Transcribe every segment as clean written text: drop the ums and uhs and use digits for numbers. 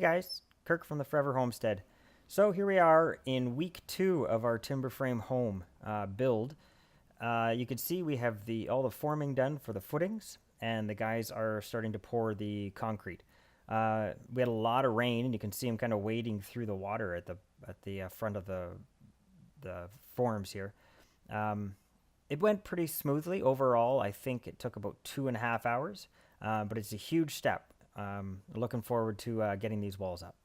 guys, Kirk from the Forever Homestead. So here we are in week 2 of our Timberframe home build. You can see we have all the forming done for the footings, and the guys are starting to pour the concrete. We had a lot of rain, and you can see them kind of wading through the water at the front of the forms here. It went pretty smoothly overall. I think it took about 2.5 hours, but it's a huge step. Looking forward to getting these walls up.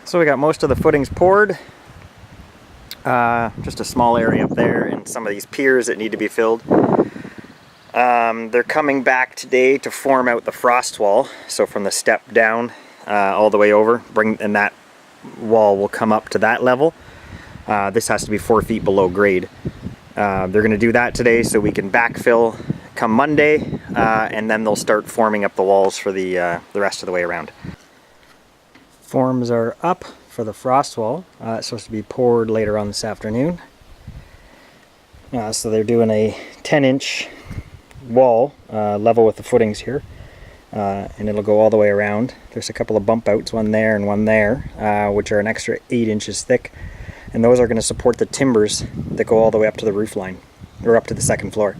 So we got most of the footings poured, just a small area up there and some of these piers that need to be filled. They're coming back today to form out the frost wall, so from the step down all the way over, and that wall will come up to that level. This has to be 4 feet below grade. They're going to do that today so we can backfill come Monday, and then they'll start forming up the walls for the rest of the way around. Forms are up for the frost wall. It's supposed to be poured later on this afternoon. So they're doing a 10-inch wall level with the footings here, and it'll go all the way around. There's a couple of bump outs, one there and one there, which are an extra 8 inches thick, and those are going to support the timbers that go all the way up to the roof line, or up to the second floor.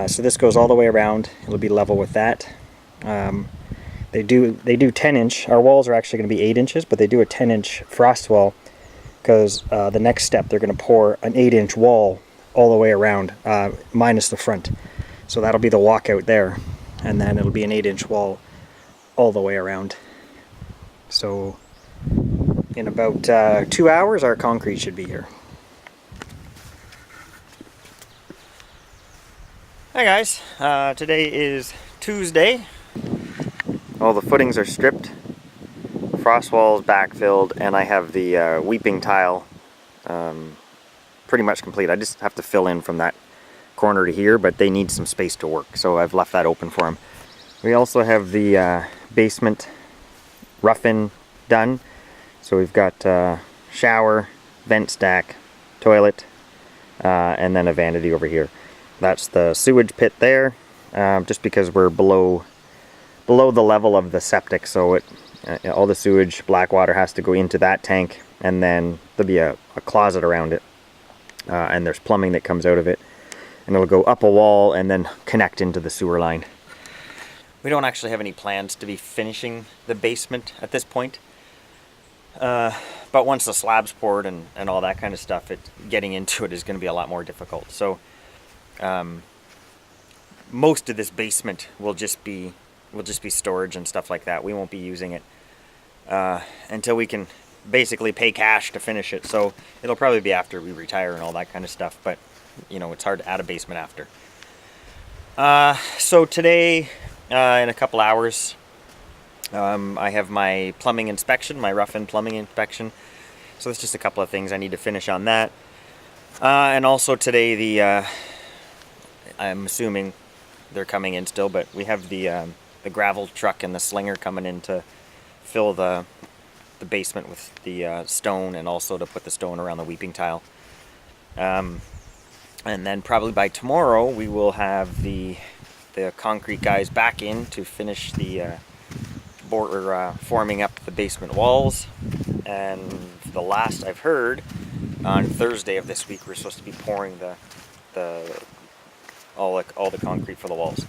So this goes all the way around. It'll be level with that. They do 10-inch. Our walls are actually going to be 8 inches, but they do a 10-inch frost wall because the next step they're going to pour an 8-inch wall all the way around, minus the front. So that'll be the walkout there, and then it'll be an 8-inch wall all the way around. So in about 2 hours, our concrete should be here. Hi guys, today is Tuesday. All the footings are stripped, frost walls backfilled, and I have the weeping tile pretty much complete. I just have to fill in from that corner to here, but they need some space to work, so I've left that open for them. We also have the basement rough-in done, so we've got shower, vent stack, toilet, and then a vanity over here. That's the sewage pit there, just because we're below the level of the septic, so all the sewage, black water has to go into that tank, and then there'll be a closet around it, and there's plumbing that comes out of it, and it'll go up a wall and then connect into the sewer line. We don't actually have any plans to be finishing the basement at this point, but once the slab's poured and all that kind of stuff, getting into it is going to be a lot more difficult. So most of this basement will just be storage and stuff like that. We won't be using it until we can basically pay cash to finish it. So it'll probably be after we retire and all that kind of stuff, but you know, it's hard to add a basement after. So today, in a couple hours, I have my plumbing inspection, my rough-in plumbing inspection, So there's just a couple of things I need to finish on that. And also today I'm assuming they're coming in still, but we have the gravel truck and the slinger coming in to fill the basement with the stone, and also to put the stone around the weeping tile. And then probably by tomorrow we will have the concrete guys back in to finish the forming up the basement walls. And the last I've heard, on Thursday of this week we're supposed to be pouring all the concrete for the walls.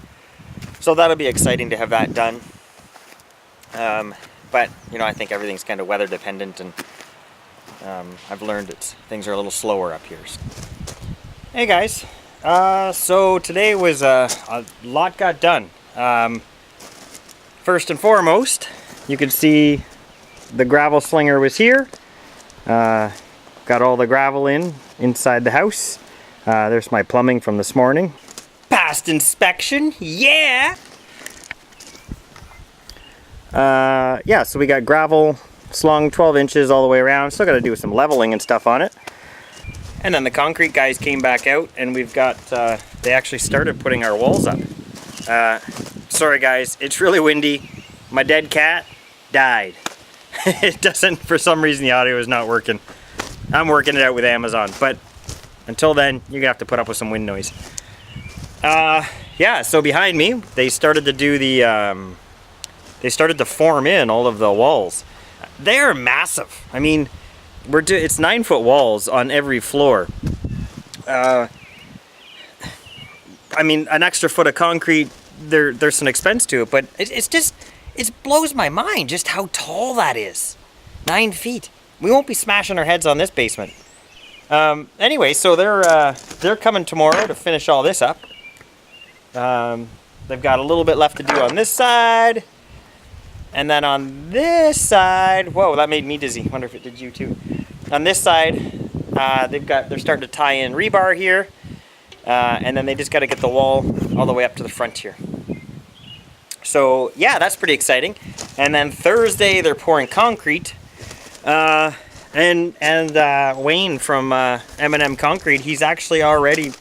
So that'll be exciting to have that done. But you know, I think everything's kind of weather dependent, and I've learned that things are a little slower up here. So. Hey guys, so today was a lot got done. First and foremost, you can see the gravel slinger was here. Got all the gravel inside the house. There's my plumbing from this morning. Passed inspection, yeah! Yeah, so we got gravel slung 12 inches all the way around. Still got to do some leveling and stuff on it. And then the concrete guys came back out, and we've got, they actually started putting our walls up. Sorry guys, it's really windy. My dead cat died. It doesn't, for some reason the audio is not working. I'm working it out with Amazon, but until then, you're gonna have to put up with some wind noise. Yeah, so behind me, they started to do they started to form in all of the walls. They're massive. I mean, it's 9-foot walls on every floor. I mean, an extra foot of concrete, there's some expense to it, but it blows my mind just how tall that is. 9 feet. We won't be smashing our heads on this basement. Anyway, so they're coming tomorrow to finish all this up. They've got a little bit left to do on this side. And then on this side, whoa, that made me dizzy. Wonder if it did you too. On this side, they're starting to tie in rebar here. And then they just got to get the wall all the way up to the front here. So yeah, that's pretty exciting. And then Thursday they're pouring concrete. And Wayne from M&M Concrete, he's actually already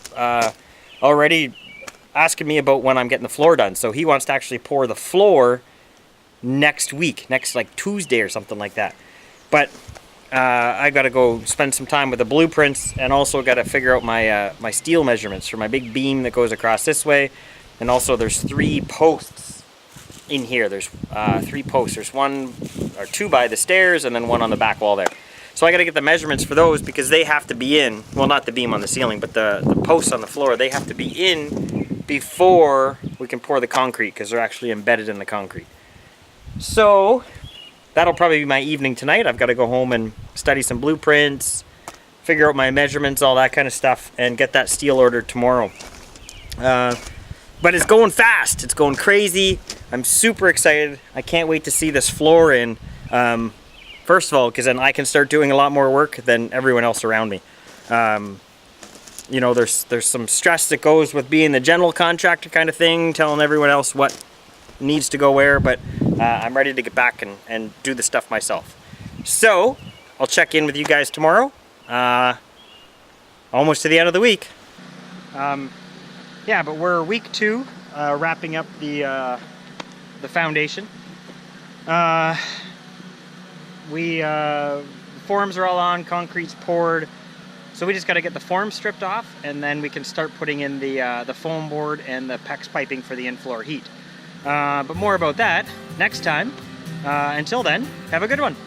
asking me about when I'm getting the floor done. So he wants to actually pour the floor next week, next like Tuesday or something like that. But I got to go spend some time with the blueprints, and also got to figure out my steel measurements for my big beam that goes across this way. And also there's 3 posts in here. There's 3 posts. There's 1 or 2 by the stairs, and then 1 on the back wall there. So I got to get the measurements for those, because they have to be in, well, not the beam on the ceiling, but the posts on the floor, they have to be in before we can pour the concrete, because they're actually embedded in the concrete. So that'll probably be my evening tonight. I've got to go home and study some blueprints, figure out my measurements, all that kind of stuff, and get that steel ordered tomorrow. But it's going fast. It's going crazy. I'm super excited. I can't wait to see this floor in. First of all, because then I can start doing a lot more work than everyone else around me. You know, there's some stress that goes with being the general contractor kind of thing, telling everyone else what needs to go where, but I'm ready to get back and do the stuff myself. So I'll check in with you guys tomorrow. Almost to the end of the week. Yeah, but we're week 2, wrapping up the foundation. Forms are all on, concrete's poured, so we just got to get the forms stripped off, and then we can start putting in the foam board and the PEX piping for the in-floor heat. But more about that next time. Until then, have a good one.